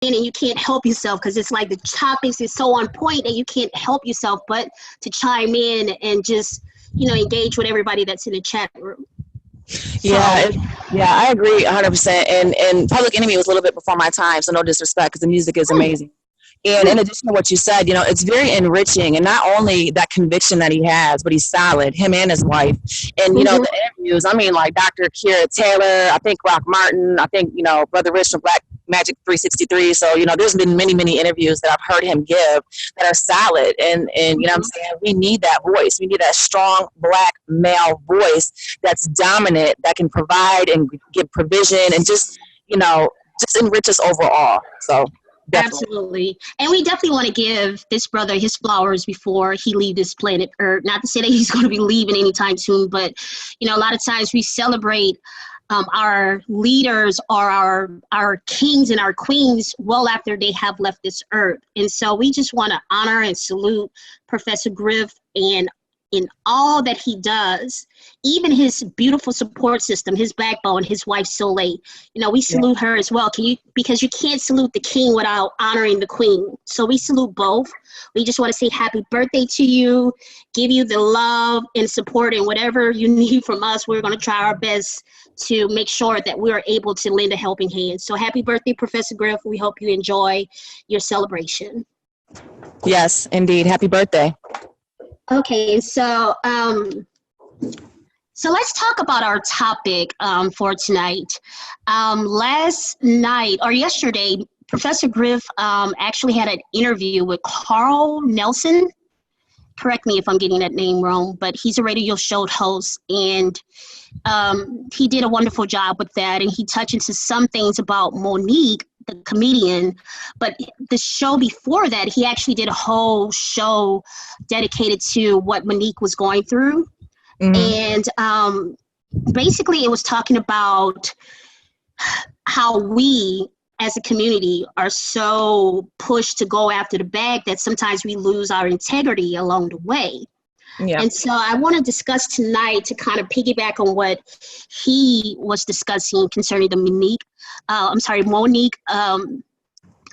in and you can't help yourself because it's like the topics is so on point that you can't help yourself but to chime in and just, engage with everybody that's in the chat room. Yeah, I agree 100%. And Public Enemy was a little bit before my time, so no disrespect, because the music is amazing. And in addition to what you said, it's very enriching, and not only that conviction that he has, but he's solid, him and his wife. And, the interviews, I mean, like Dr. Kira Taylor, I think Rock Martin, I think, Brother Rich from Black Magic 363. So, there's been many, many interviews that I've heard him give that are solid. And you know what I'm saying? We need that voice. We need that strong Black male voice that's dominant, that can provide and give provision and just enrich us overall. So. Definitely. Absolutely. And we definitely want to give this brother his flowers before he leaves this planet Earth. Not to say that he's going to be leaving anytime soon, but, a lot of times we celebrate our leaders or our kings and our queens well after they have left this earth. And so we just want to honor and salute Professor Griff and in all that he does, even his beautiful support system, his backbone, his wife Soleil. We salute her as well. Because you can't salute the king without honoring the queen. So we salute both. We just want to say happy birthday to you, give you the love and support and whatever you need from us. We're going to try our best to make sure that we are able to lend a helping hand. So happy birthday, Professor Griff. We hope you enjoy your celebration. Yes, indeed. Happy birthday. Okay, so let's talk about our topic for tonight. Last night or yesterday, Professor Griff actually had an interview with Carl Nelson. Correct me if I'm getting that name wrong, but he's a radio show host, and he did a wonderful job with that, and he touched into some things about Monique, the comedian. But the show before that, he actually did a whole show dedicated to what Monique was going through. And basically it was talking about how we as a community are so pushed to go after the bag that sometimes we lose our integrity along the way. Yeah. And so I want to discuss tonight to kind of piggyback on what he was discussing concerning the Monique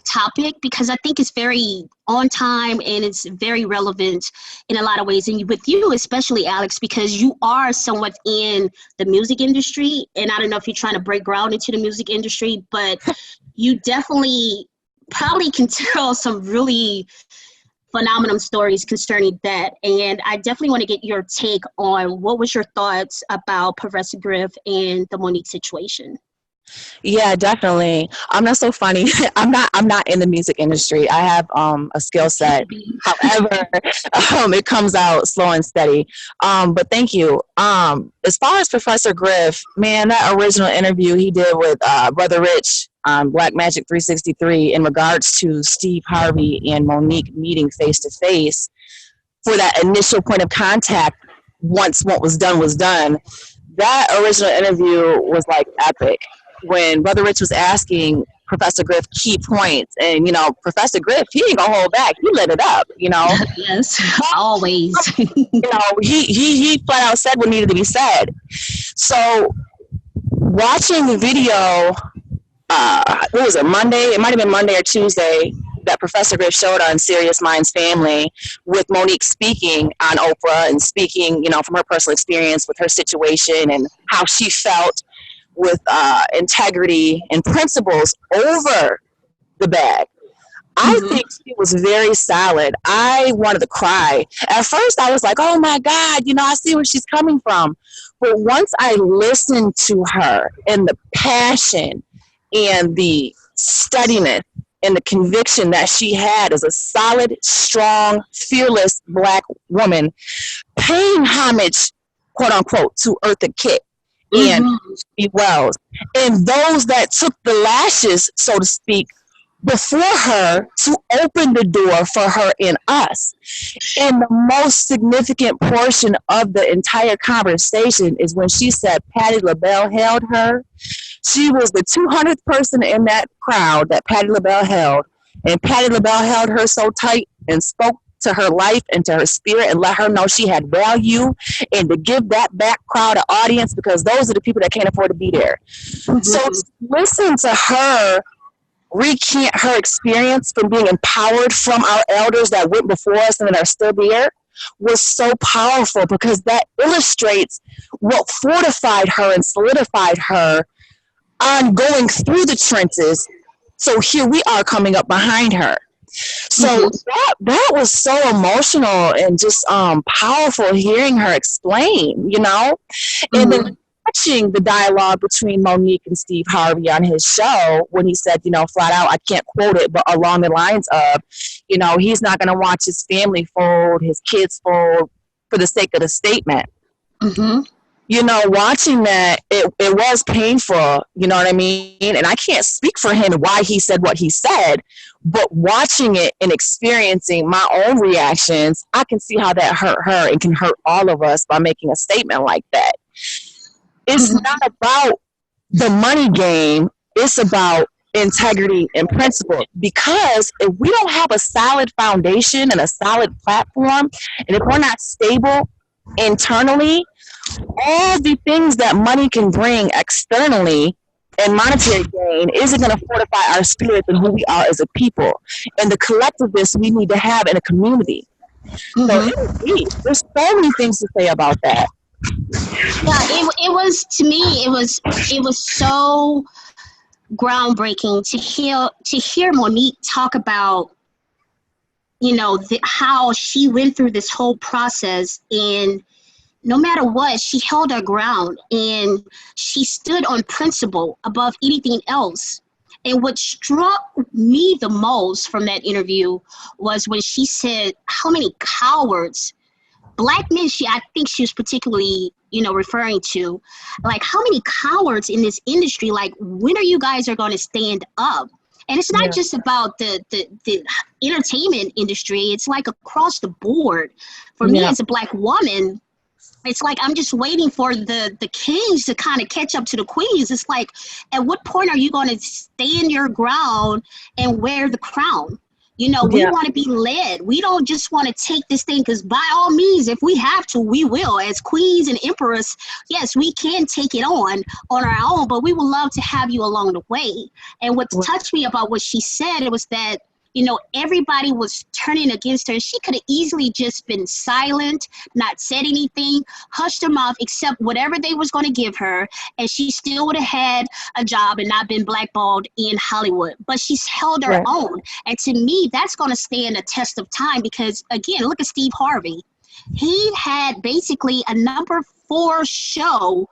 topic, because I think it's very on time and it's very relevant in a lot of ways. And with you, especially Alex, because you are somewhat in the music industry, and I don't know if you're trying to break ground into the music industry, but you definitely probably can tell some really phenomenal stories concerning that. And I definitely want to get your take on what was your thoughts about Professor Griff and the Monique situation. Yeah, definitely. That's so funny. I'm not in the music industry. I have a skill set. However, it comes out slow and steady. But thank you. As far as Professor Griff, man, that original interview he did with Brother Rich on Black Magic 363 in regards to Steve Harvey and Monique meeting face to face for that initial point of contact, once what was done, that original interview was like epic. When Brother Rich was asking Professor Griff key points, and Professor Griff, he ain't gonna hold back. He lit it up, Yes, always. He flat out said what needed to be said. So watching the video, what was it, Monday? It might have been Monday or Tuesday that Professor Griff showed on Sirius Mindz Family with Monique speaking on Oprah and speaking, from her personal experience with her situation and how she felt with integrity and principles over the bag. I think she was very solid. I wanted to cry. At first, I was like, oh my God, I see where she's coming from. But once I listened to her and the passion and the steadiness and the conviction that she had as a solid, strong, fearless Black woman, paying homage, quote unquote, to Eartha Kitt and Steve Wells, and those that took the lashes, so to speak, before her to open the door for her and us. And the most significant portion of the entire conversation is when she said Patti LaBelle held her. She was the 200th person in that crowd that Patti LaBelle held, and Patti LaBelle held her so tight and spoke to her life and to her spirit and let her know she had value, and to give that back crowd an audience, because those are the people that can't afford to be there. So listen to her recant her experience from being empowered from our elders that went before us and that are still there was so powerful, because that illustrates what fortified her and solidified her on going through the trenches. So here we are coming up behind her. So that was so emotional and just powerful, hearing her explain, you know, and then watching the dialogue between Monique and Steve Harvey on his show, when he said, you know, flat out, I can't quote it, but along the lines of, you know, he's not going to watch his family fold, his kids fold for the sake of the statement. You know, watching that, it was painful, you know what I mean? And I can't speak for him why he said what he said, but watching it and experiencing my own reactions, I can see how that hurt her and can hurt all of us by making a statement like that. It's not about the money game. It's about integrity and principle. Because if we don't have a solid foundation and a solid platform, and if we're not stable internally, all the things that money can bring externally and monetary gain isn't going to fortify our spirits and who we are as a people and the collectiveness we need to have in a community. So it was deep. There's so many things to say about that. Yeah, it was, to me, it was so groundbreaking to hear Monique talk about, you know, how she went through this whole process, and no matter what, she held her ground and she stood on principle above anything else. And what struck me the most from that interview was when she said how many cowards, Black men, I think she was particularly, you know, referring to, like, how many cowards in this industry, like, when are you guys are going to stand up? And it's not just about the entertainment industry. It's like across the board. For me as a Black woman, it's like I'm just waiting for the kings to kind of catch up to the queens. It's like, at what point are you going to stand your ground and wear the crown? You know, we want to be led. We don't just want to take this thing, because by all means, if we have to, we will. As queens and emperors, yes, we can take it on our own, but we would love to have you along the way. And what touched me about what she said, it was that, you know, everybody was turning against her. She could have easily just been silent, not said anything, hushed her mouth, accept whatever they was going to give her, and she still would have had a job and not been blackballed in Hollywood. But she's held her own. And to me, that's going to stand a test of time, because, again, look at Steve Harvey. He had basically a number 4 show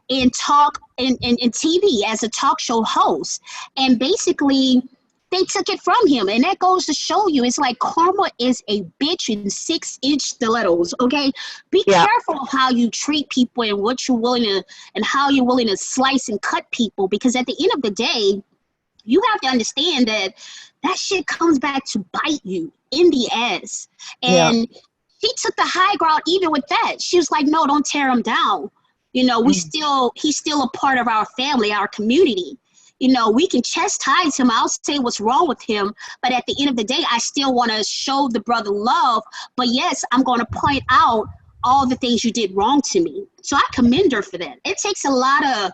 in TV as a talk show host. And basically, they took it from him, and that goes to show you, it's like karma is a bitch in 6-inch stilettos. Okay, be careful of how you treat people and what you're willing to, and how you're willing to slice and cut people, because at the end of the day, you have to understand that shit comes back to bite you in the ass. And she took the high ground even with that. She was like, no, don't tear him down. You know, he's still a part of our family, our community. You know, we can chastise him. I'll say what's wrong with him. But at the end of the day, I still want to show the brother love. But yes, I'm going to point out all the things you did wrong to me. So I commend her for that. It takes a lot of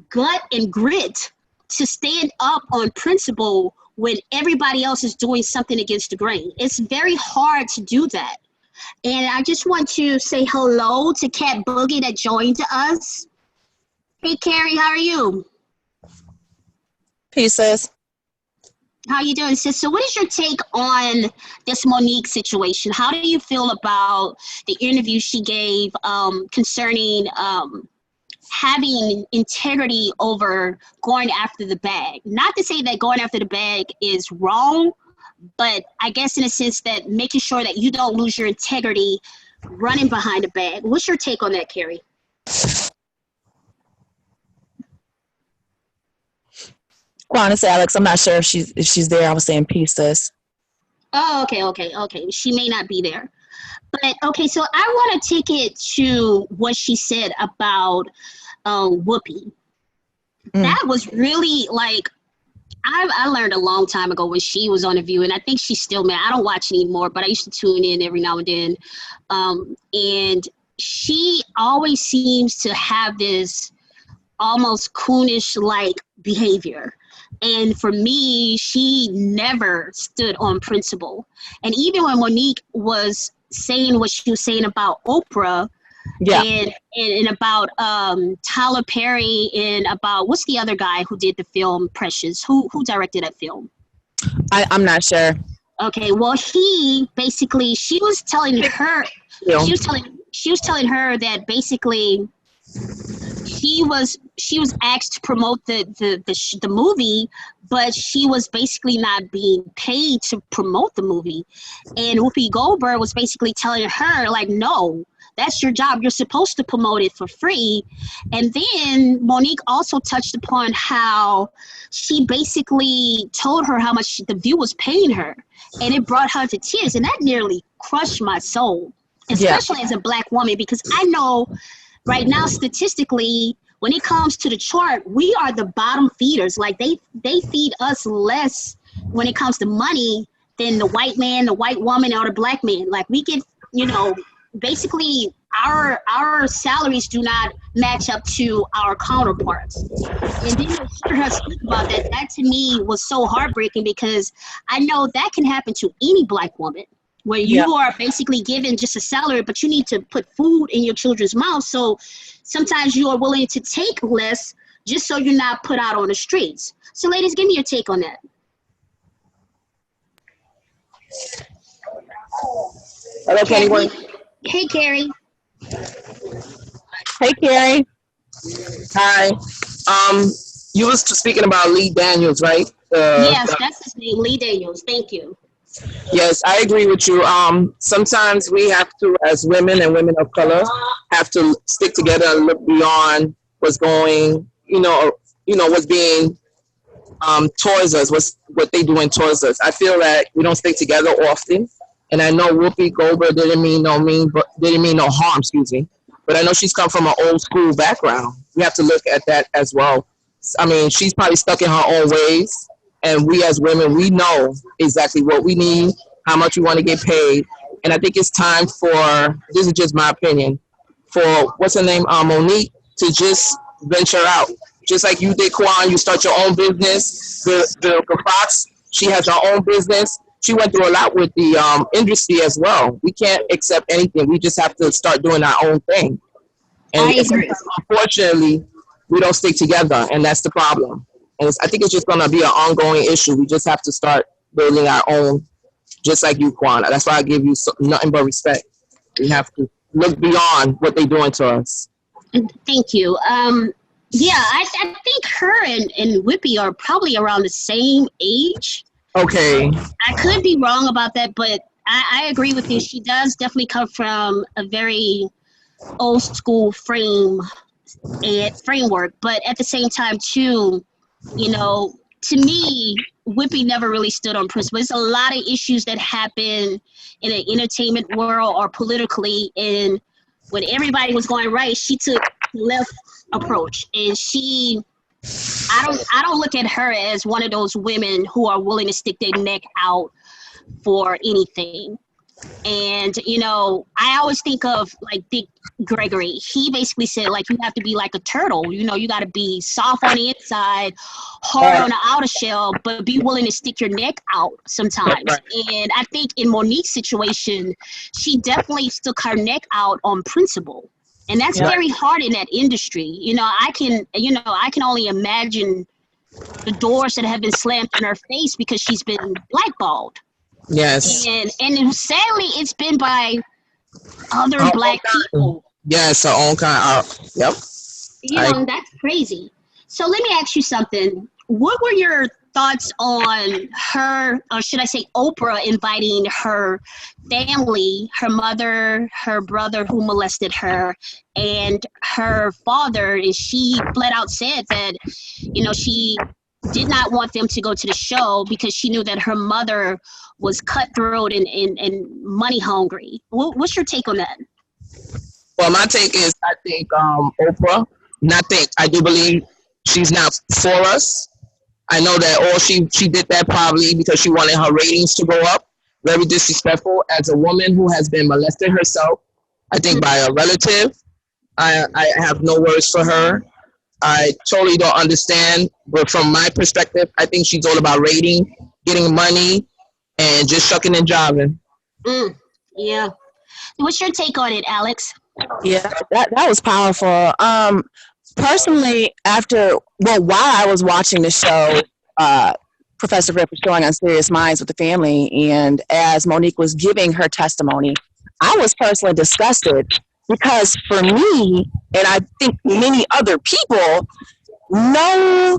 gut and grit to stand up on principle when everybody else is doing something against the grain. It's very hard to do that. And I just want to say hello to Cat Boogie that joined us. Hey, Carrie, how are you? Peace, sis. How you doing, sis? So what is your take on this Monique situation? How do you feel about the interview she gave concerning having integrity over going after the bag? Not to say that going after the bag is wrong, but I guess in a sense that making sure that you don't lose your integrity running behind the bag. What's your take on that, Carrie? Honestly, Alex, I'm not sure if she's there. I was saying peace, sis. Oh, okay. She may not be there. But, okay, so I want to take it to what she said about Whoopi. That was really, like, I learned a long time ago when she was on The View, and I think she's still mad. I don't watch anymore, but I used to tune in every now and then. And she always seems to have this almost coonish-like behavior. And for me, she never stood on principle. And even when Monique was saying what she was saying about Oprah, and about Tyler Perry, and about, what's the other guy who did the film Precious? Who directed that film? I'm not sure. Okay, well, he basically, she was telling her that basically she was asked to promote the movie, but she was basically not being paid to promote the movie. And Whoopi Goldberg was basically telling her, like, no, that's your job. You're supposed to promote it for free. And then Monique also touched upon how she basically told her how much The View was paying her. And it brought her to tears. And that nearly crushed my soul, especially as a Black woman, because I know right now, statistically, when it comes to the chart, we are the bottom feeders. Like, they feed us less when it comes to money than the white man, the white woman, or the Black man. Like, we get, basically our salaries do not match up to our counterparts. And then to hear her speak about that, that to me was so heartbreaking, because I know that can happen to any Black woman, where you are basically given just a salary, but you need to put food in your children's mouths. So sometimes you are willing to take less just so you're not put out on the streets. So ladies, give me your take on that. Hello, anyone? Hey, Carrie. Hey, Carrie. Hi. You was speaking about Lee Daniels, right? Yes, that's his name, Lee Daniels. Thank you. Yes, I agree with you. Sometimes we have to, as women and women of color, have to stick together and look beyond what's going, what's being towards us, what they doing towards us. I feel that we don't stick together often, and I know Whoopi Goldberg didn't mean no harm, excuse me. But I know she's come from an old school background. We have to look at that as well. I mean, she's probably stuck in her own ways. And we as women, we know exactly what we need, how much we want to get paid. And I think it's time for, this is just my opinion, for, what's her name, Monique, to just venture out. Just like you did, Kwan, you start your own business. The Fox, she has her own business. She went through a lot with the industry as well. We can't accept anything. We just have to start doing our own thing. And unfortunately, we don't stick together, and that's the problem. And I think it's just going to be an ongoing issue. We just have to start building our own, just like you, Kwana. That's why I give you nothing but respect. We have to look beyond what they're doing to us. Thank you. I think her and Whoopi are probably around the same age. Okay. I could be wrong about that, but I agree with you. She does definitely come from a very old school framework. But at the same time, too, to me, Whoopi never really stood on principle. There's a lot of issues that happen in the entertainment world or politically, and when everybody was going right, she took the left approach. And I don't look at her as one of those women who are willing to stick their neck out for anything. And, I always think of like Dick Gregory. He basically said, like, you have to be like a turtle. You got to be soft on the inside, hard on the outer shell, but be willing to stick your neck out sometimes. And I think in Monique's situation, she definitely stuck her neck out on principle. And that's very hard in that industry. I can only imagine the doors that have been slammed in her face because she's been blackballed. Yes. And sadly, it's been by other Black people. Yes, her own kind. Yep. That's crazy. So let me ask you something. What were your thoughts on her, or should I say Oprah, inviting her family, her mother, her brother who molested her, and her father? And she flat out said that, she did not want them to go to the show because she knew that her mother was cutthroat and money hungry. What's your take on that? Well, my take is, I think Oprah, I do believe she's not for us. I know that she did that probably because she wanted her ratings to go up. Very disrespectful as a woman who has been molested herself, I think by a relative. I have no words for her. I totally don't understand. But from my perspective, I think she's all about rating, getting money, and just shucking and jiving. Yeah. What's your take on it, Alex? Yeah, that was powerful. Personally, while I was watching the show, Professor Griff was showing on Sirius Mindz with the family, and as Monique was giving her testimony, I was personally disgusted because for me, and I think many other people, no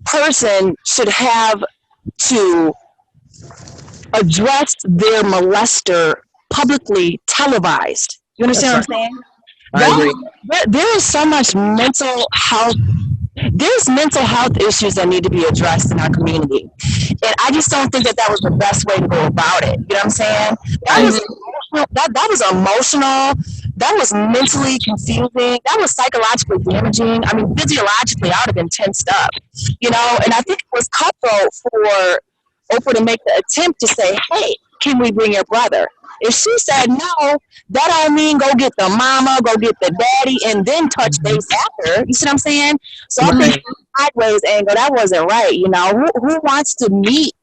person should have to address their molester publicly televised. You understand what I'm saying? I agree. There is so much mental health. There's mental health issues that need to be addressed in our community. And I just don't think that was the best way to go about it. You know what I'm saying? That was emotional. That was mentally confusing. That was psychologically damaging. I mean, physiologically, I would have been tensed up. You know, and I think it was cutthroat for Oprah to make the attempt to say, hey, can we bring your brother? If she said no, that don't mean go get the mama, go get the daddy, and then touch base after. You see what I'm saying? So I think sideways angle, that wasn't right. You know, who wants to meet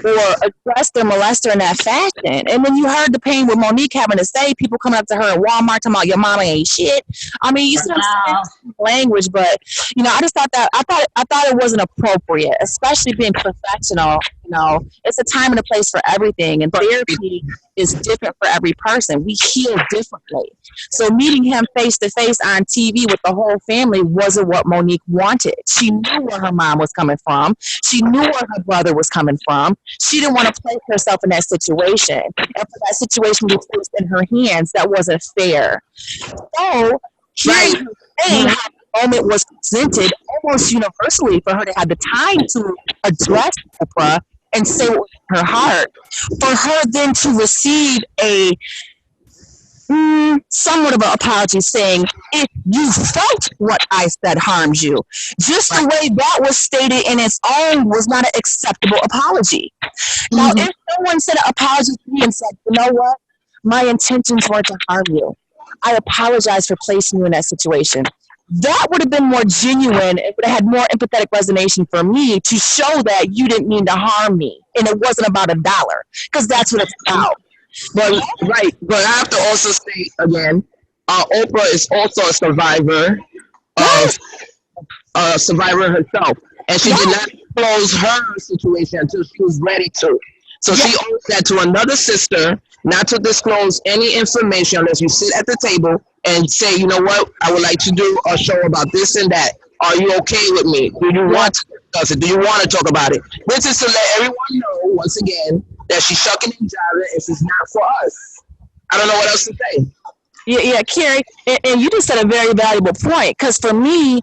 or address their molester in that fashion? And then you heard the pain with Monique having to say, people coming up to her in Walmart talking about your mama ain't shit. I mean, you see what I'm saying? Language, but you know, I just thought that I thought it wasn't appropriate, especially being professional. You know, it's a time and a place for everything, and therapy is different for every person. We heal differently. So meeting him face to face on TV with the whole family wasn't what Monique wanted. She knew where her mom was coming from. She knew where her brother was coming from. She didn't want to place herself in that situation. And for that situation to be placed in her hands, that wasn't fair. So hearing her saying how the moment was presented almost universally for her to have the time to address Oprah and say what was in her heart, for her then to receive a somewhat of an apology saying, if you felt what I said harmed you, just the way that was stated in its own was not an acceptable apology. Now, if someone said an apology to me and said, you know what, my intentions weren't to harm you, I apologize for placing you in that situation, that would have been more genuine. It would have had more empathetic resonation for me to show that you didn't mean to harm me and it wasn't about $1, because that's what it's about. But but I have to also say again, Oprah is also a survivor herself, and she did not close her situation until she was ready to. So she owes that to another sister not to disclose any information unless you sit at the table and say, you know what, I would like to do a show about this and that. Are you okay with me? Do you want to discuss it? Do you want to talk about it? This is to let everyone know, once again, that she's shucking and jiving and she's not for us. I don't know what else to say. Yeah, Carrie, and you just said a very valuable point, because for me,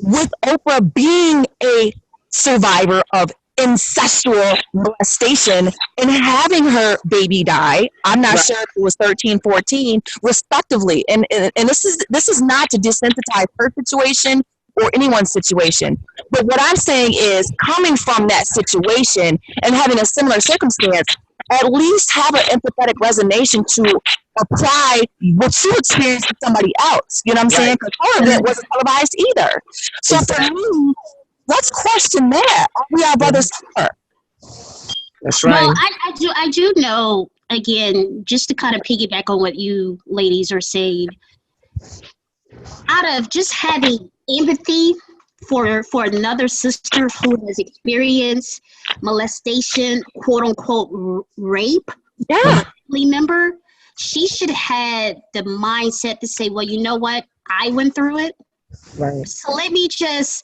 with Oprah being a survivor of incestual molestation and having her baby die, I'm not sure if it was 13, 14, respectively, and this is not to desensitize her situation or anyone's situation, but what I'm saying is, coming from that situation and having a similar circumstance, at least have an empathetic resonation to apply what you experienced with somebody else. You know what I'm saying? Because her event wasn't televised either. So for me, let's question that. Are we our brother's keeper? That's right. Well, I do know, again, just to kind of piggyback on what you ladies are saying, out of just having empathy for another sister who has experienced molestation, quote unquote, rape, from a family member, she should have the mindset to say, well, you know what, I went through it, so let me just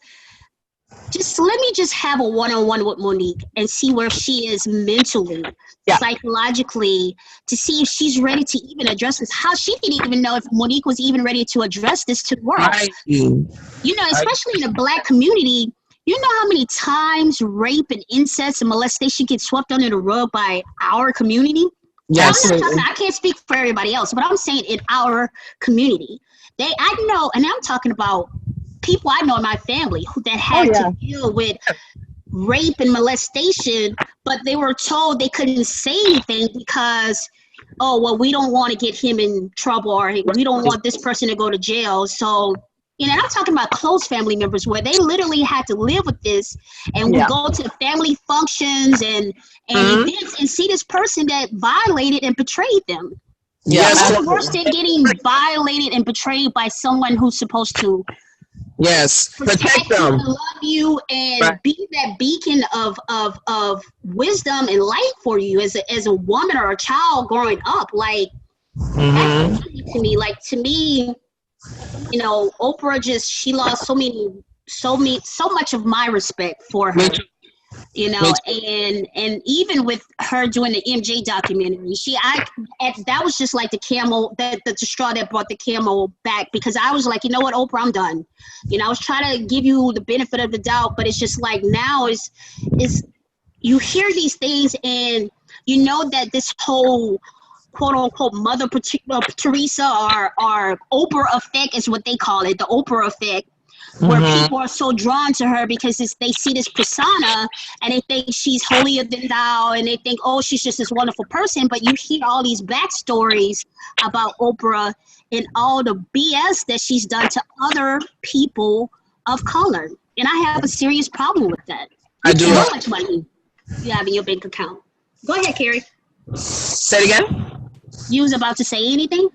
have a one-on-one with Monique and see where she is mentally, psychologically, to see if she's ready to even address this. How she didn't even know if Monique was even ready to address this to the world. You know, especially in the Black community, you know how many times rape and incest and molestation gets swept under the rug by our community? Yes. I can't speak for everybody else, but I'm saying in our community. I know, and I'm talking about people I know in my family that had to deal with rape and molestation, but they were told they couldn't say anything because, oh, well, we don't want to get him in trouble, or we don't want this person to go to jail. So And I'm talking about close family members where they literally had to live with this and would go to family functions and events and see this person that violated and betrayed them. Yes. What's worse than getting violated and betrayed by someone who's supposed to protect them, love you, and be that beacon of wisdom and light for you as a woman or a child growing up? Like, that's crazy to me. Like, to me, you know, Oprah she lost so much of my respect for her. You know, and even with her doing the MJ documentary, that was just like the straw that brought the camel back, because I was like, you know what, Oprah, I'm done. You know, I was trying to give you the benefit of the doubt, but it's just like now is you hear these things and you know that this whole quote unquote Mother Teresa or Oprah effect is what they call it, the Oprah effect. Where people are so drawn to her because they see this persona and they think she's holier than thou, and they think, oh, she's just this wonderful person. But you hear all these backstories about Oprah and all the BS that she's done to other people of color. And I have a serious problem with that. I do. How much money you have in your bank account? Go ahead, Carrie. Say it again? You was about to say anything?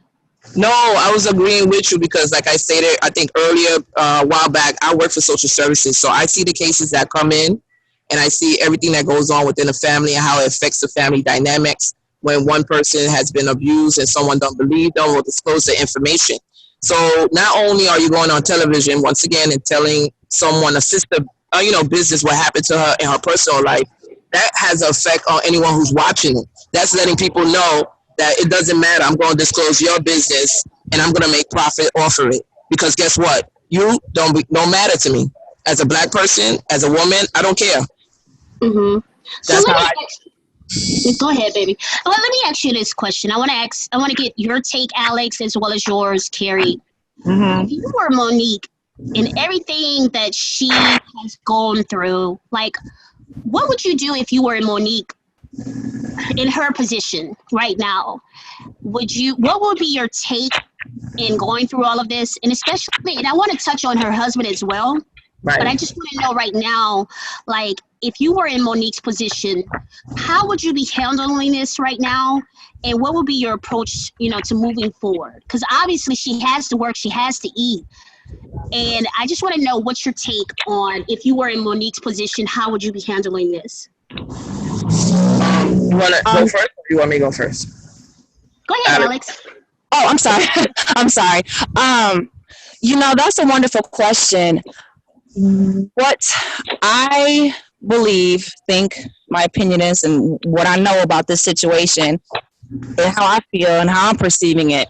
No, I was agreeing with you because, like I stated, I think earlier, a while back, I work for social services. So I see the cases that come in, and I see everything that goes on within the family and how it affects the family dynamics when one person has been abused and someone don't believe them or disclose the information. So not only are you going on television, once again, and telling someone, a sister, business, what happened to her in her personal life, that has an effect on anyone who's watching it. That's letting people know that it doesn't matter. I'm going to disclose your business and I'm going to make profit off of it. Because guess what? You don't matter to me. As a black person, as a woman, I don't care. Mm-hmm. That's go ahead, baby. Well, let me ask you this question. I want to get your take, Alex, as well as yours, Carrie. If you were Monique and everything that she has gone through, like, what would you do if you were Monique in her position right now? What would be your take in going through all of this? And especially, and I want to touch on her husband as well, but I just want to know right now, like, if you were in Monique's position, how would you be handling this right now? And what would be your approach, to moving forward? Because obviously she has to work, she has to eat. And I just want to know what's your take on, if you were in Monique's position, how would you be handling this? You want to go first, or you want me to go first? Go ahead, Alex. Oh, I'm sorry. I'm sorry. That's a wonderful question. What I think my opinion is, and what I know about this situation, and how I feel and how I'm perceiving it,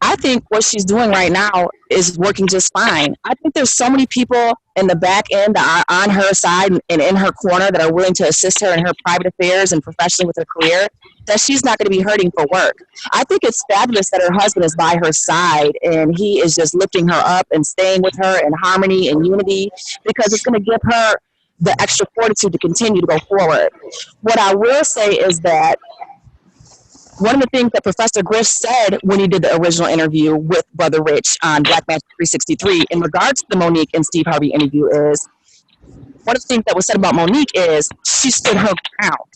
I think what she's doing right now is working just fine. I think there's so many people in the back end that are on her side and in her corner that are willing to assist her in her private affairs and professionally with her career, that she's not going to be hurting for work. I think it's fabulous that her husband is by her side and he is just lifting her up and staying with her in harmony and unity, because it's going to give her the extra fortitude to continue to go forward. What I will say is that one of the things that Professor Griff said when he did the original interview with Brother Rich on Black Magic 363 in regards to the Monique and Steve Harvey interview is, one of the things that was said about Monique is she stood her ground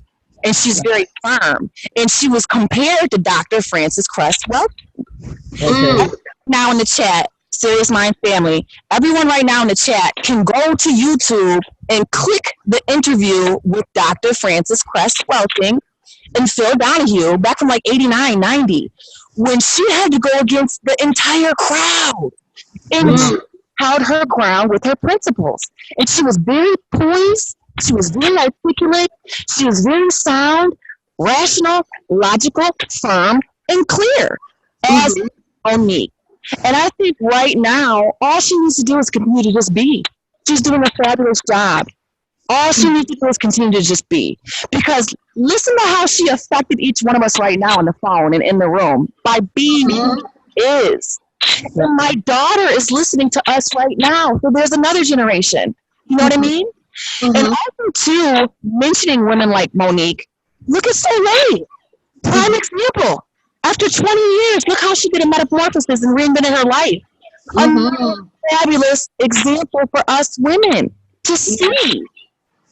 and she's very firm. And she was compared to Dr. Frances Cress Welsing. Now in the chat, Sirius Mindz family, everyone right now in the chat can go to YouTube and click the interview with Dr. Frances Cress Welsing and Phil Donahue back from like 89, 90, when she had to go against the entire crowd. And she held her ground with her principles. And she was very poised, she was very articulate, she was very sound, rational, logical, firm, and clear as Monique. And I think right now, all she needs to do is continue to just be. She's doing a fabulous job. All she needs to do is continue to just be. Because listen to how she affected each one of us right now on the phone and in the room by being who she is. And my daughter is listening to us right now. So there's another generation. You know what I mean? And also, too, mentioning women like Monique, look at Soleil. Prime example. After 20 years, look how she did a metamorphosis and reinvented her life. fabulous example for us women to see.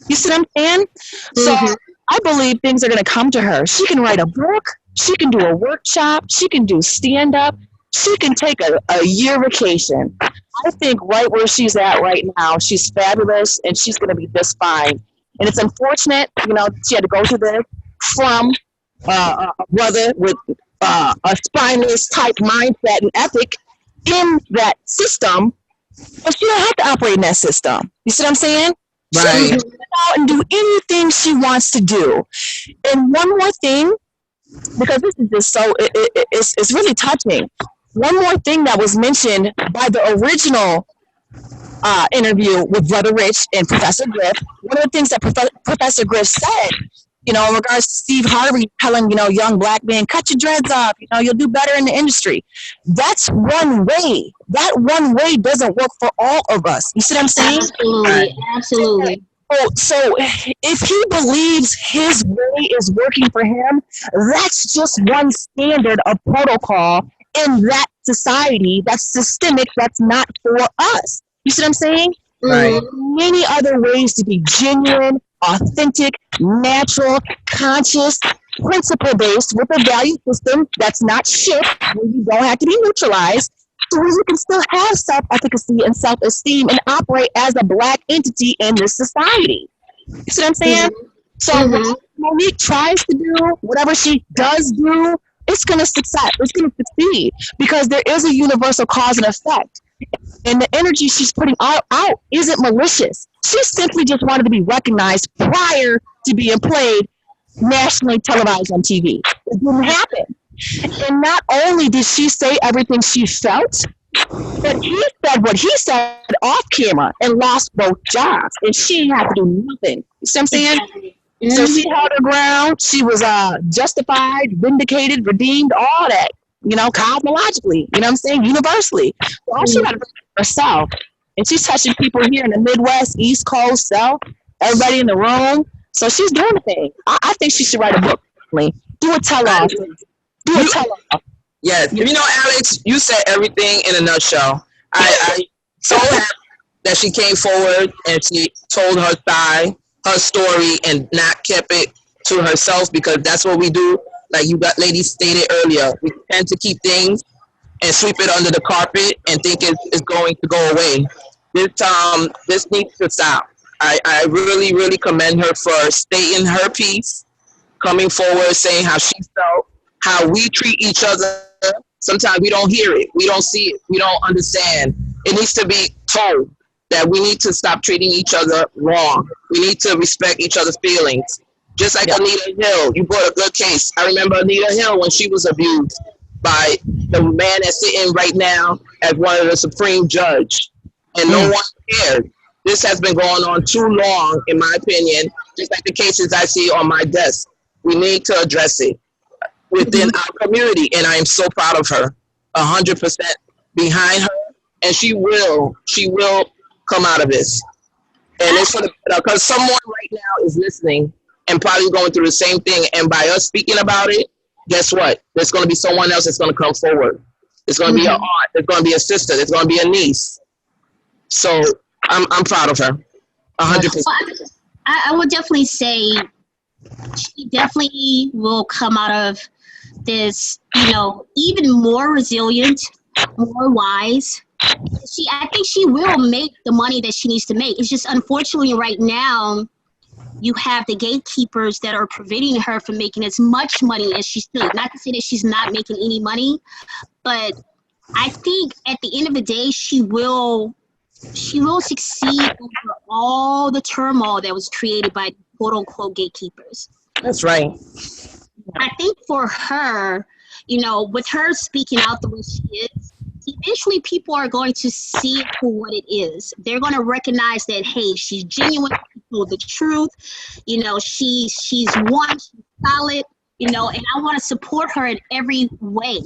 You see what I'm saying? So I believe things are going to come to her. She can write a book. She can do a workshop. She can do stand-up. She can take a year vacation. I think right where she's at right now, she's fabulous, and she's going to be just fine. And it's unfortunate, you know, she had to go through this from a brother with a spineless type mindset and ethic in that system, but she don't have to operate in that system. You see what I'm saying? Right. She can go out and do anything she wants to do. And one more thing, because this is just so, it's really touching. One more thing that was mentioned by the original interview with Brother Rich and Professor Griff, one of the things that Professor Griff said, you know, in regards to Steve Harvey telling, you know, young black men, cut your dreads off, you know, you'll do better in the industry. That's one way. That one way doesn't work for all of us. You see what I'm saying? Absolutely, absolutely. So if he believes his way is working for him, that's just one standard of protocol in that society that's systemic, that's not for us. You see what I'm saying? Right. Many other ways to be genuine, authentic, natural, conscious, principle-based with a value system that's not shit, where you don't have to be neutralized, so where you can still have self-efficacy and self-esteem and operate as a black entity in this society. You see what I'm saying? So what Monique tries to do, whatever she does do, it's going to succeed. It's going to succeed because there is a universal cause and effect. And the energy she's putting out isn't malicious. She simply just wanted to be recognized prior to being played nationally televised on TV. It didn't happen. And not only did she say everything she felt, but he said what he said off camera and lost both jobs. And she had to do nothing. You see what I'm saying? So she held her ground. She was justified, vindicated, redeemed, all that. You know, cosmologically, you know what I'm saying? Universally. So all she got to do herself. And she's touching people here in the Midwest, East Coast, South, everybody in the room. So she's doing the thing. I think she should write a book. Do a tell-all. Do a tell-all. Yeah, you know, Alex, you said everything in a nutshell. I so happy that she came forward and she told her story, and not kept it to herself, because that's what we do. Like you got ladies stated earlier, we tend to keep things and sweep it under the carpet and think it's going to go away. This needs to stop. I really, really commend her for stating her piece, coming forward, saying how she felt, how we treat each other. Sometimes we don't hear it, we don't see it, we don't understand. It needs to be told that we need to stop treating each other wrong. We need to respect each other's feelings. Just like Anita Hill, you brought a good case. I remember Anita Hill when she was abused by the man that's sitting right now as one of the Supreme Judge, and no one cared. This has been going on too long, in my opinion, just like the cases I see on my desk. We need to address it within our community, and I am so proud of her, 100% behind her, and she will come out of this. And it's for the better, because someone right now is listening and probably going through the same thing, and by us speaking about it, guess what? There's going to be someone else that's going to come forward. It's going to be an aunt. There's going to be a sister. There's going to be a niece. So I'm proud of her, 100%. I would definitely say she definitely will come out of this, you know, even more resilient, more wise. I think she will make the money that she needs to make. It's just unfortunately right now, you have the gatekeepers that are preventing her from making as much money as she should. Not to say that she's not making any money, but I think at the end of the day, she will succeed over all the turmoil that was created by quote unquote gatekeepers. That's right. I think for her, you know, with her speaking out the way she is, eventually people are going to see it for what it is. They're going to recognize that, hey, she's genuine, she told the truth, you know, she's one, she's solid, you know, and I want to support her in every way.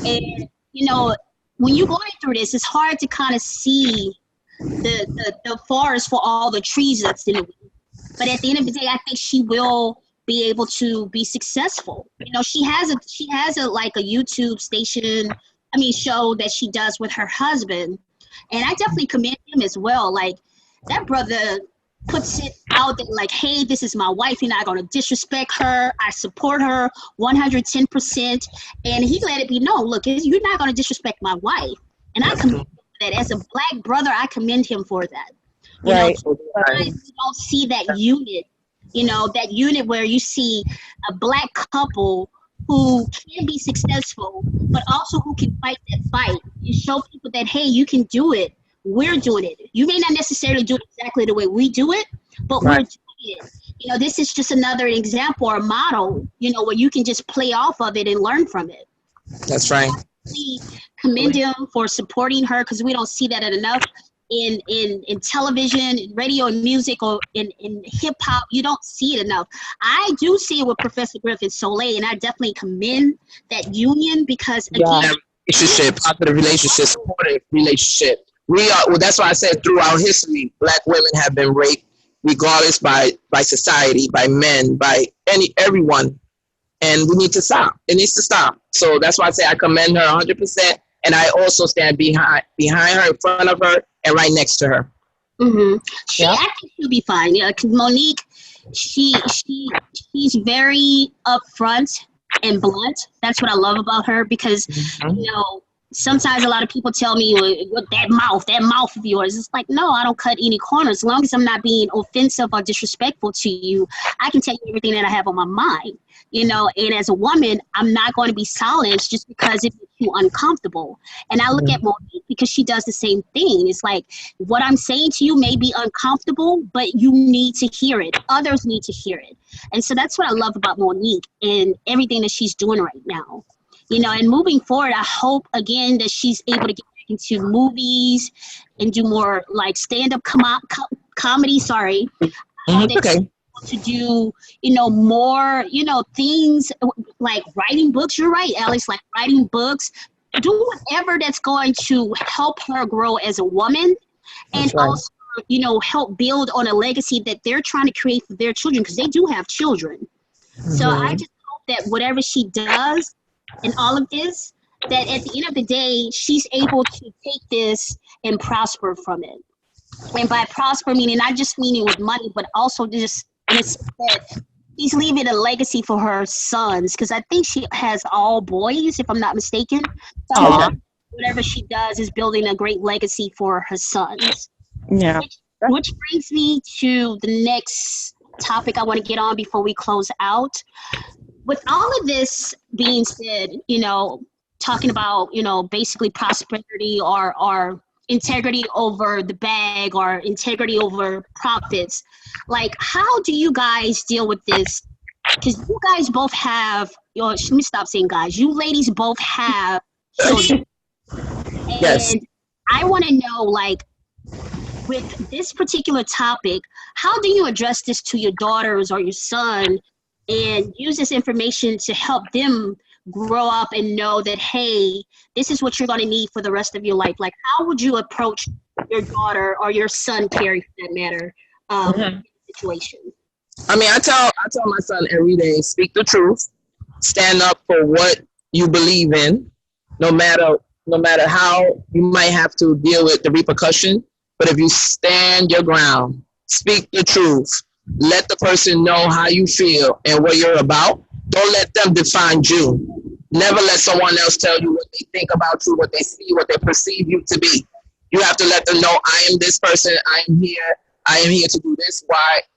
And, you know, when you're going through this, it's hard to kind of see the forest for all the trees that's in the way. But at the end of the day, I think she will be able to be successful. You know, she has a like a YouTube show that she does with her husband. And I definitely commend him as well. Like, that brother puts it out there like, hey, this is my wife. You're not going to disrespect her. I support her 110%. And he let it be known, look, you're not going to disrespect my wife. And I commend him for that. As a Black brother, I commend him for that. You know, sometimes you don't see that unit, you know, that unit where you see a Black couple who can be successful, but also who can fight that fight. You show people that, hey, you can do it. We're doing it. You may not necessarily do it exactly the way we do it, but we're doing it. You know, this is just another example or model, you know, where you can just play off of it and learn from it. That's right. We commend him for supporting her, because we don't see that enough in television, radio, and music, or in hip hop. You don't see it enough. I do see it with Professor Griff and Soleil, and I definitely commend that union, because again, relationship, positive relationship, supportive relationship. We are, well, that's why I said throughout history, Black women have been raped, regardless by society, by men, by everyone. And we need to stop. It needs to stop. So that's why I say I commend her 100%. And I also stand behind her, in front of her, and right next to her. Mm-hmm. I think she'll be fine. Yeah, because Monique, she's very upfront and blunt. That's what I love about her, because you know, sometimes a lot of people tell me, with that mouth of yours. It's like, no, I don't cut any corners. As long as I'm not being offensive or disrespectful to you, I can tell you everything that I have on my mind. You know, and as a woman, I'm not going to be silenced just because it makes you uncomfortable. And I look at Monique, because she does the same thing. It's like, what I'm saying to you may be uncomfortable, but you need to hear it. Others need to hear it. And so that's what I love about Monique and everything that she's doing right now. You know, and moving forward, I hope, again, that she's able to get back into movies and do more like stand-up comedy. Sorry. Okay. To do, you know, more, you know, things like writing books. You're right, Alex, like writing books. Do whatever that's going to help her grow as a woman, and also, you know, help build on a legacy that they're trying to create for their children, because they do have children. So I just hope that whatever she does in all of this, that at the end of the day, she's able to take this and prosper from it. And by prosper, meaning not just meaning with money, but also just that she's leaving a legacy for her sons, because I think she has all boys, if I'm not mistaken. So whatever she does is building a great legacy for her sons. Yeah. Which brings me to the next topic I want to get on before we close out. With all of this being said, you know, talking about, you know, basically prosperity or integrity over the bag, or integrity over profits, like, how do you guys deal with this? Because you guys both have, let me stop saying guys, you ladies both have children. Yes. And I want to know, like, with this particular topic, how do you address this to your daughters or your son, and use this information to help them grow up and know that, hey, this is what you're going to need for the rest of your life? Like, how would you approach your daughter or your son, Carrie, for that matter, in the situation? I mean, I tell my son every day, speak the truth, stand up for what you believe in, no matter how you might have to deal with the repercussion. But if you stand your ground, speak the truth, let the person know how you feel and what you're about. Don't let them define you. Never let someone else tell you what they think about you, what they see, what they perceive you to be. You have to let them know, I am this person, I am here to do this,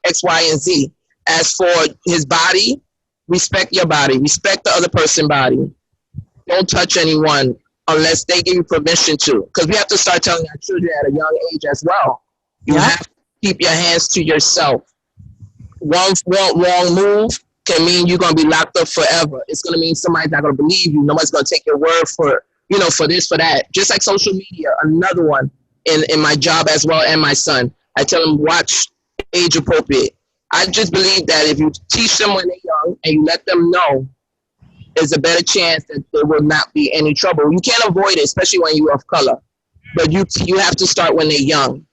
X, Y, and Z. As for his body, respect your body, respect the other person's body. Don't touch anyone unless they give you permission to. Because we have to start telling our children at a young age as well. You have to keep your hands to yourself. One wrong move can mean you're going to be locked up forever. It's going to mean somebody's not going to believe you. Nobody's going to take your word for, you know, for this, for that. Just like social media, another one in my job as well, and my son. I tell them, watch age appropriate. I just believe that if you teach them when they're young and you let them know, there's a better chance that there will not be any trouble. You can't avoid it, especially when you're of color. But you have to start when they're young.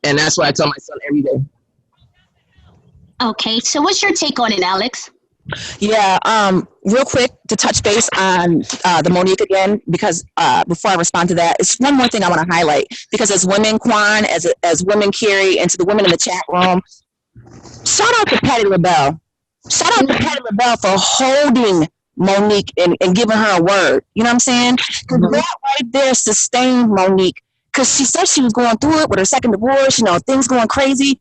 And that's what I tell my son every day. Okay, so what's your take on it, Alex? Yeah, real quick to touch base on the Monique again, because before I respond to that, it's one more thing I want to highlight. Because as women, Quan, as women, Carrie, and to the women in the chat room, shout out to Patty LaBelle. Shout out to Patty LaBelle for holding Monique and giving her a word. You know what I'm saying? Because that right there sustained Monique. Because she said she was going through it with her second divorce, things going crazy.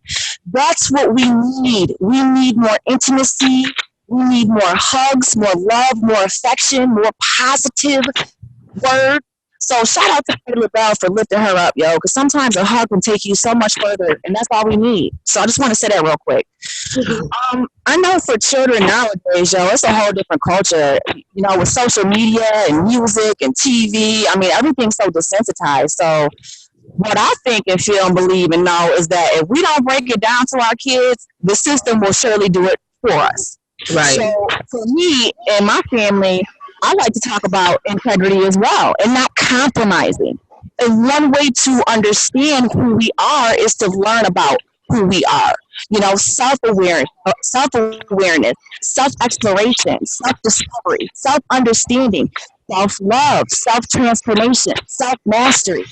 That's what we need. We need more intimacy. We need more hugs, more love, more affection, more positive word. So shout out to Patty LaBelle for lifting her up, yo, because sometimes a hug can take you so much further, and that's all we need. So I just want to say that real quick. I know for children nowadays, yo, it's a whole different culture, with social media and music and TV. I mean, everything's so desensitized. So what I think and feel and believe and know is that if we don't break it down to our kids, the system will surely do it for us. Right. So for me and my family, I like to talk about integrity as well and not compromising. And one way to understand who we are is to learn about who we are. Self-awareness, self-exploration, self-discovery, self-understanding, self-love, self-transformation, self-mastery.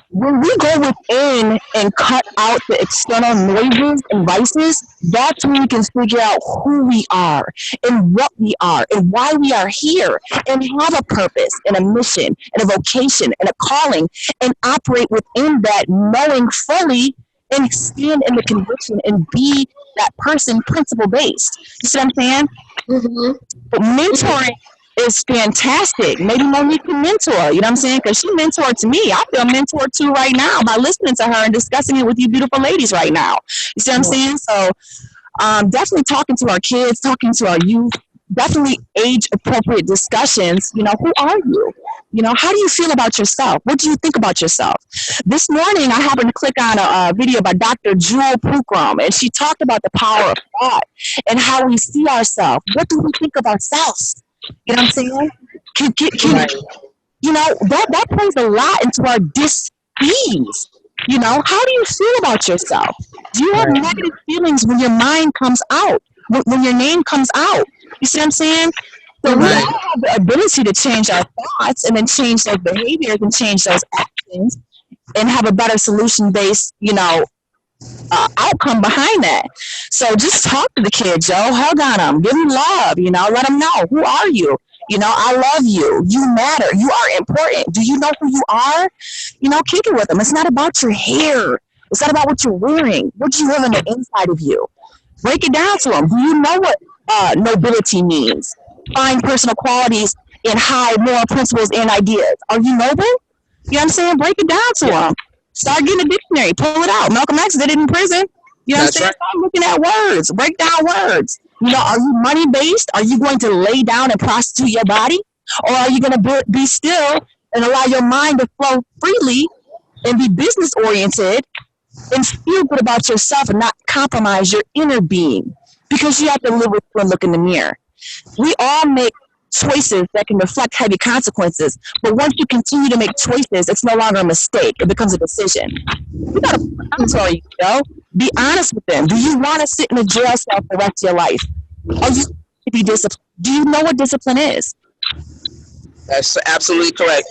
When we go within and cut out the external noises and vices, that's when we can figure out who we are and what we are and why we are here and have a purpose and a mission and a vocation and a calling and operate within that, knowing fully and stand in the conviction and be that person principle based. You see what I'm saying? But mentoring is fantastic. Maybe Monique can mentor, you know what I'm saying? Because she mentored to me. I feel mentored to right now by listening to her and discussing it with you beautiful ladies right now. You see what I'm saying? So definitely talking to our kids, talking to our youth, definitely age appropriate discussions. Who are you? How do you feel about yourself? What do you think about yourself? This morning, I happened to click on a video by Dr. Jewel Pookrum, and she talked about the power of thought and how we see ourselves. What do we think of ourselves? You know what I'm saying? That plays a lot into our dis-ease. How do you feel about yourself? Do you have negative feelings when your mind comes out? When your name comes out? You see what I'm saying? So we all have the ability to change our thoughts and then change those behaviors and change those actions and have a better solution-based, outcome behind that. So just talk to the kids, yo. Hug on them. Give them love, let them know. Who are you? I love you. You matter. You are important. Do you know who you are? Kick it with them. It's not about your hair. It's not about what you're wearing. What do you have on the inside of you? Break it down to them. Do you know what nobility means? Find personal qualities and high moral principles and ideas. Are you noble? You know what I'm saying? Break it down to them. Start getting a dictionary. Pull it out. Malcolm X did it in prison. You know what I'm saying? Start looking at words. Break down words. Are you money-based? Are you going to lay down and prostitute your body? Or are you going to be still and allow your mind to flow freely and be business-oriented and feel good about yourself and not compromise your inner being? Because you have to live with one look in the mirror. We all make choices that can reflect heavy consequences, but once you continue to make choices, it's no longer a mistake. It becomes a decision. You gotta inventory, be honest with them. Do you want to sit in a jail cell for the rest of your life? Are you to be disciplined? Do you know what discipline is? That's absolutely correct.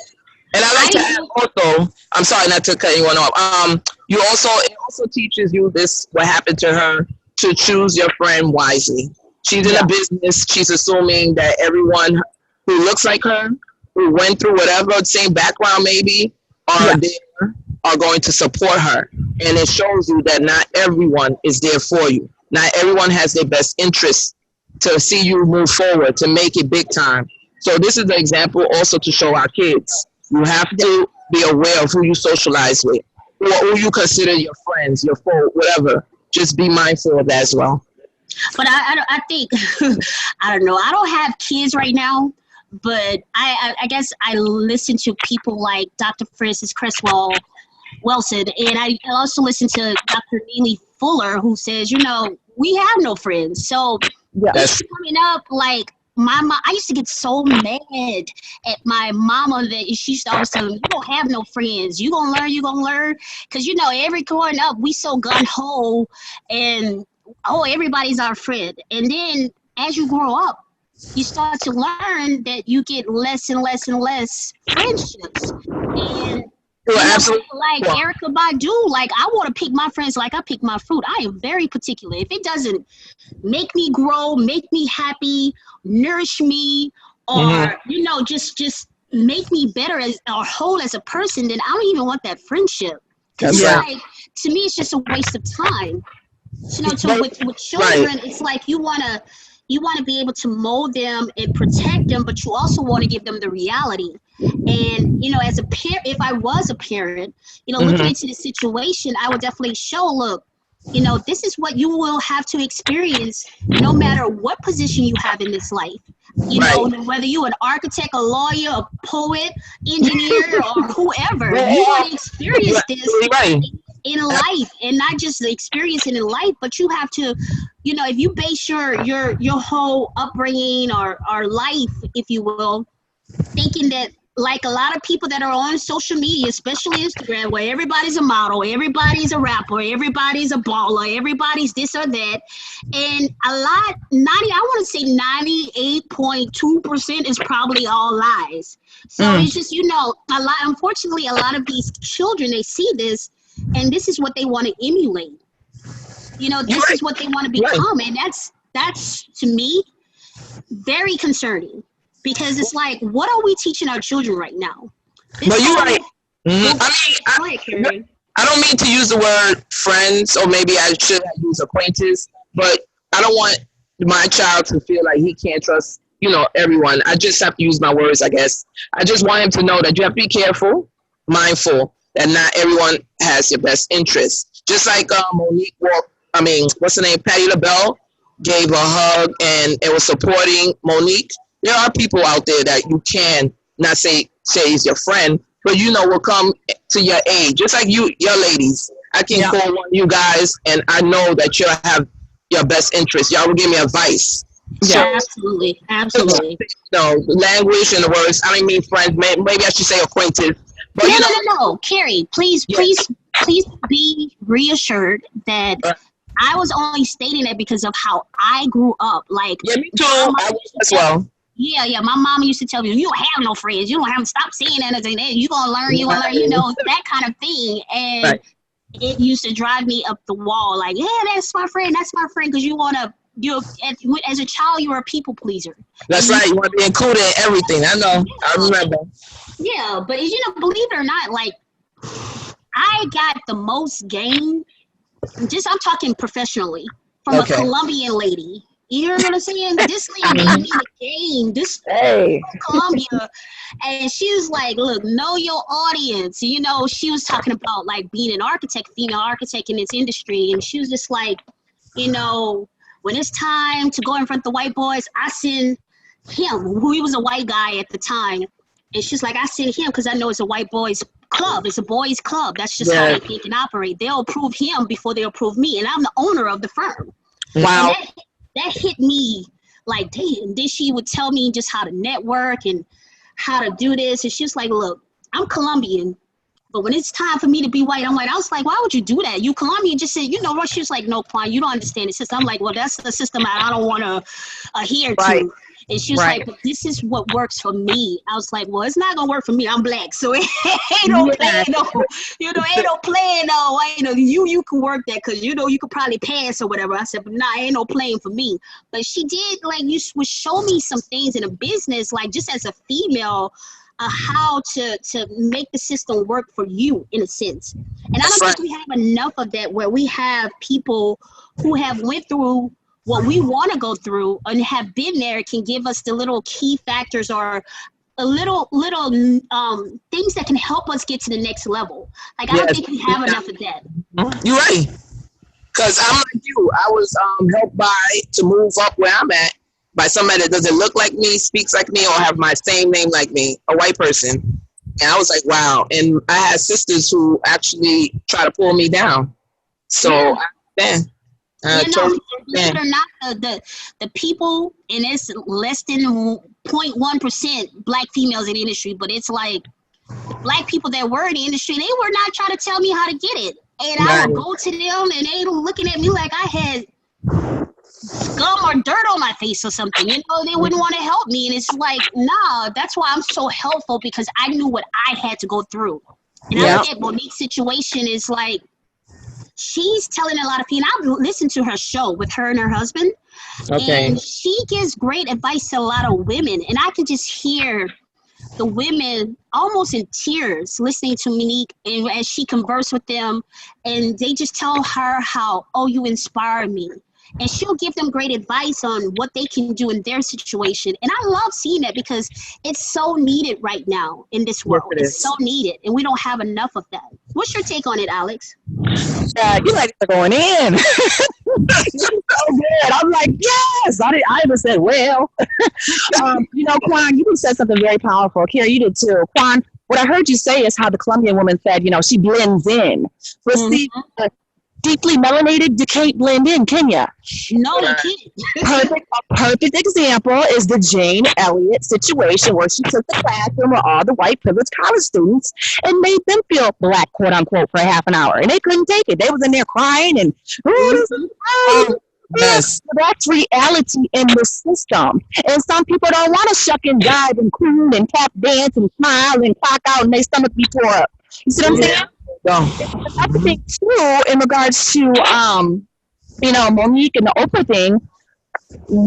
And I like to add also, I'm sorry not to cut anyone off. It also teaches you this, what happened to her, to choose your friend wisely. She's in a business. She's assuming that everyone who looks like her, who went through whatever, same background maybe, are going to support her. And it shows you that not everyone is there for you. Not everyone has their best interests to see you move forward, to make it big time. So this is an example also to show our kids. You have to be aware of who you socialize with, who you consider your friends, your foe, whatever. Just be mindful of that as well. But I think, I don't know, I don't have kids right now, but I guess I listen to people like Dr. Francis Cresswell Wilson, and I also listen to Dr. Neely Fuller, who says, we have no friends. So coming up, like, my mom, I used to get so mad at my mama that she used to always tell me, you don't have no friends. You gonna learn. Because, every growing up, we so gun-ho and, everybody's our friend. And then as you grow up, you start to learn that you get less and less and less friendships. And absolutely. like Erykah Badu, like I want to pick my friends like I pick my fruit. I am very particular. If it doesn't make me grow, make me happy, nourish me, or just make me better as or whole as a person, then I don't even want that friendship. Because like, to me, it's just a waste of time. So with children, it's like you want to be able to mold them and protect them, but you also want to give them the reality. And as a parent, if I was a parent, looking into the situation, I would definitely show, look, this is what you will have to experience no matter what position you have in this life. Whether you're an architect, a lawyer, a poet, engineer, or whoever, you want to experience this in life, and not just experience it in life, but you have to, if you base your whole upbringing or life, if you will, thinking that, like a lot of people that are on social media, especially Instagram, where everybody's a model, everybody's a rapper, everybody's a baller, everybody's this or that. And I want to say 98.2% is probably all lies. So it's just, unfortunately, a lot of these children, they see this, and this is what they want to emulate. This is what they want to become. And that's to me, very concerning. Because it's like, what are we teaching our children right now? But you're right. I don't mean to use the word friends, or maybe I should use acquaintance, but I don't want my child to feel like he can't trust, everyone. I just have to use my words, I guess. I just want him to know that you have to be careful, mindful, that not everyone has your best interest. Just like Monique what's her name? Patti LaBelle gave a hug and it was supporting Monique. There are people out there that you can not say is your friend, but will come to your aid. Just like your ladies. I can call one of you guys and I know that you'll have your best interest. Y'all will give me advice. Yeah, absolutely. Absolutely. Language and the words, I don't mean friends, maybe I should say acquaintance. But No. Carrie, please be reassured that I was only stating that because of how I grew up. Like, me too. I was as well. Yeah. My mom used to tell me, you don't have no friends. You don't have to stop saying anything. You're going to learn, that kind of thing. And it used to drive me up the wall. Like, yeah, that's my friend. Because as a child, you were a people pleaser. That's right. You want to be included in everything. I know. I remember. Yeah, but believe it or not, like, I got the most game, I'm talking professionally, from a Colombian lady. You know what I'm saying? This lady gave me the game. This from Colombia. And she was like, look, know your audience. She was talking about like being an architect, female architect in this industry. And she was just like, when it's time to go in front of the white boys, I send him, who he was a white guy at the time. And she's like, I send him because I know it's a white boys club. It's a boys club. That's just how they think and operate. They'll approve him before they approve me. And I'm the owner of the firm. Wow. That hit me like, damn. Then she would tell me just how to network and how to do this. And she's like, look, I'm Colombian, but when it's time for me to be white, I'm white. I was like, why would you do that? You Colombian just said, what? She was like, no, Quan, you don't understand the system. I'm like, well, that's the system I don't want to adhere to. And she was like, but this is what works for me. I was like, well, it's not going to work for me. I'm black. So it ain't no plan, no. Ain't no plan, no. You can work that because, you could probably pass or whatever. I said, but nah, ain't no plan for me. But she did, like, you would show me some things in a business, like just as a female, how to make the system work for you, in a sense. And I don't think we have enough of that, where we have people who have went through what we want to go through and have been there, can give us the little key factors or a little things that can help us get to the next level. Like, I don't think we have enough of that. You're right. Because I'm like you. I was helped to move up where I'm at by somebody that doesn't look like me, speaks like me, or have my same name like me, a white person. And I was like, wow. And I had sisters who actually try to pull me down. So, believe it or not, the people, and it's less than 0.1% black females in the industry, but it's like black people that were in the industry, they were not trying to tell me how to get it. And I would go to them and they were looking at me like I had gum or dirt on my face or something. You know, they wouldn't want to help me. And it's like, nah, that's why I'm so helpful, because I knew what I had to go through. And I look at Monique's situation is like, she's telling a lot of people, and I've listened to her show with her and her husband. Okay. And she gives great advice to a lot of women. And I can just hear the women almost in tears listening to Monique, and as she conversed with them, and they just tell her how, oh, you inspire me. And she'll give them great advice on what they can do in their situation. And I love seeing that, because it's so needed right now in this world. Yes, it's so needed, and we don't have enough of that. What's your take on it, Alex? Yeah, you like to going in. So good. I'm like, yes. I even said, well. You know, Quan, you said something very powerful. Kira, you did too. Quan, what I heard you say is how the Colombian woman said, you know, she blends in. But see, deeply melanated, you can't blend in, can ya? No, you can't. A perfect example is the Jane Elliott situation, where she took the classroom with all the white privileged college students and made them feel black, quote unquote, for half an hour. And they couldn't take it. They was in there crying and, yes. That's reality in the system. And some people don't want to shuck and jive and croon and tap dance and smile and clock out and their stomach be tore up. You see what I'm saying? That's the thing too, in regards to you know, Monique and the Oprah thing.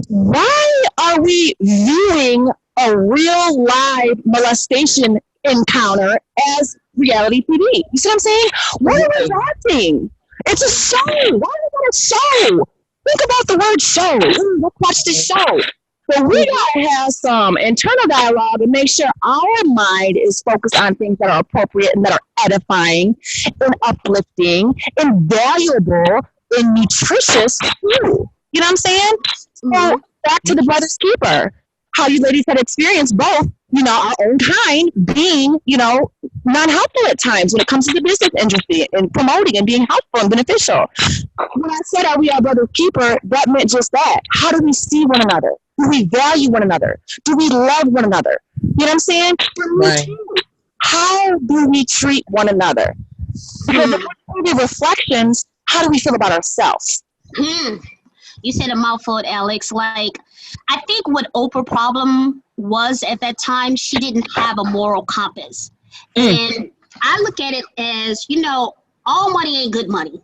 Why are we viewing a real live molestation encounter as reality TV? You see what I'm saying? What are we watching? It's a show. Why do we want a show? Think about the word show. Let's watch this show. So we gotta have some internal dialogue and make sure our mind is focused on things that are appropriate and that are edifying and uplifting and valuable and nutritious too. You know what I'm saying? So back to the Brother's Keeper, how you ladies had experienced both, you know, our own kind being, you know, non-helpful at times when it comes to the business industry and promoting and being helpful and beneficial. When I said, are we our Brother's Keeper, that meant just that. How do we see one another? Do we value one another? Do we love one another? You know what I'm saying? Right. How do we treat one another? Because if we're doing reflections, how do we feel about ourselves? You said a mouthful, Alex. Like, I think what Oprah's problem was at that time, she didn't have a moral compass. And I look at it as, you know, all money ain't good money.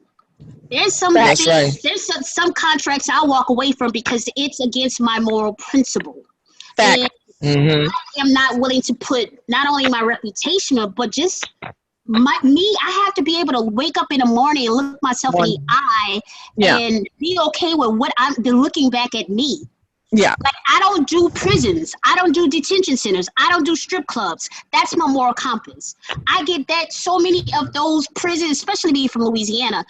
There's some things, there's some contracts I walk away from because it's against my moral principle. And I am not willing to put not only my reputation up, but just I have to be able to wake up in the morning and look myself in the eye and be okay with what I'm looking back at me. Yeah. Like, I don't do prisons. I don't do detention centers. I don't do strip clubs. That's my moral compass. I get that so many of those prisons, especially me from Louisiana,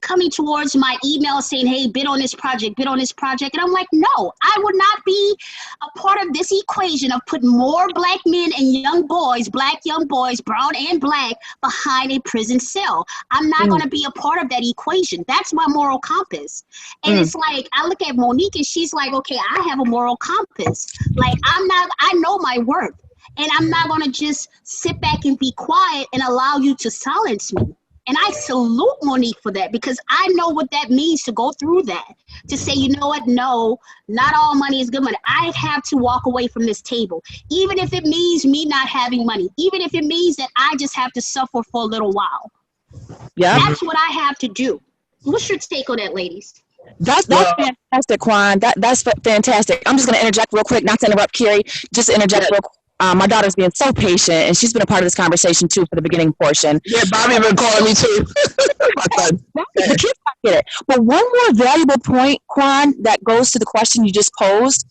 coming towards my email saying, hey, bid on this project, bid on this project. And I'm like, no, I would not be a part of this equation of putting more black men and young boys, black young boys, brown and black, behind a prison cell. I'm not going to be a part of that equation. That's my moral compass. And it's like, I look at Monique and she's like, okay, I have a moral compass. Like, I know my worth, and I'm not going to just sit back and be quiet and allow you to silence me. And I salute Monique for that, because I know what that means to go through that, to say, you know what, no, not all money is good money. I have to walk away from this table, even if it means me not having money, even if it means that I just have to suffer for a little while. Yeah, that's what I have to do. What's your take on that, ladies? That's fantastic, Quan. That's fantastic. I'm just going to interject real quick, not to interrupt Carrie, just interject real quick. My daughter's being so patient, and she's been a part of this conversation too for the beginning portion. Yeah, Bobby been calling me too. The kids get it. But one more valuable point, Quan, that goes to the question you just posed.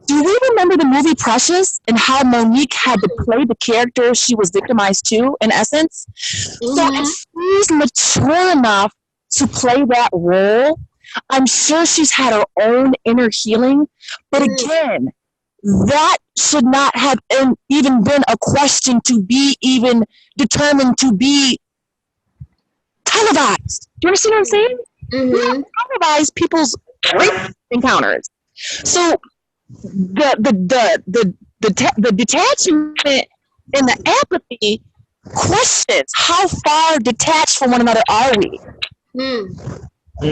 Do we remember the movie Precious and how Monique had to play the character she was victimized to, in essence? So if she's mature enough to play that role, I'm sure she's had her own inner healing, but again, that should not have even been a question to be even determined to be televised. Do you understand what I'm saying? We don't televise people's rape encounters. So the detachment and the apathy questions how far detached from one another are we.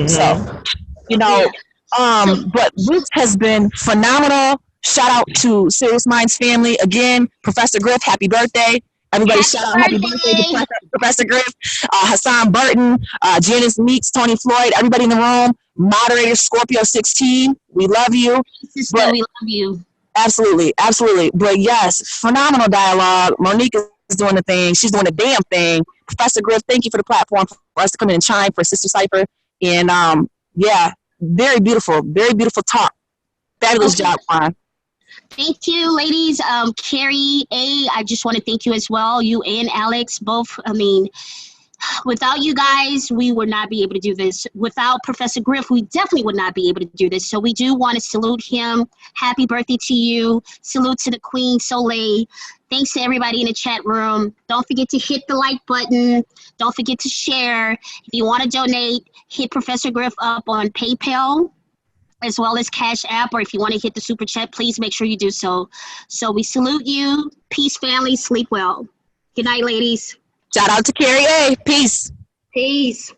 So, you know, But this has been phenomenal. Shout out to Sirius Mindz family. Again, Professor Griff, happy birthday. Everybody shout out happy birthday to Professor Griff, Hassan Burton, Janice Meeks, Tony Floyd, everybody in the room, moderator Scorpio 16. We love you. Sister, we love you. Absolutely, absolutely. But yes, phenomenal dialogue. Monique is doing the thing. She's doing the damn thing. Professor Griff, thank you for the platform for us to come in and chime for Sista Cypha. And yeah, very beautiful talk. Fabulous job, Juan. Thank you, ladies. Carrie A, I just want to thank you as well. You and Alex, both. I mean, without you guys, we would not be able to do this. Without Professor Griff, we definitely would not be able to do this. So we do want to salute him. Happy birthday to you. Salute to the Queen Soleil. Thanks to everybody in the chat room. Don't forget to hit the like button. Don't forget to share. If you want to donate, hit Professor Griff up on PayPal, as well as Cash App, or if you want to hit the super chat, please make sure you do so. So we salute you. Peace, family. Sleep well. Good night, ladies. Shout out to Carrie A. Peace. Peace.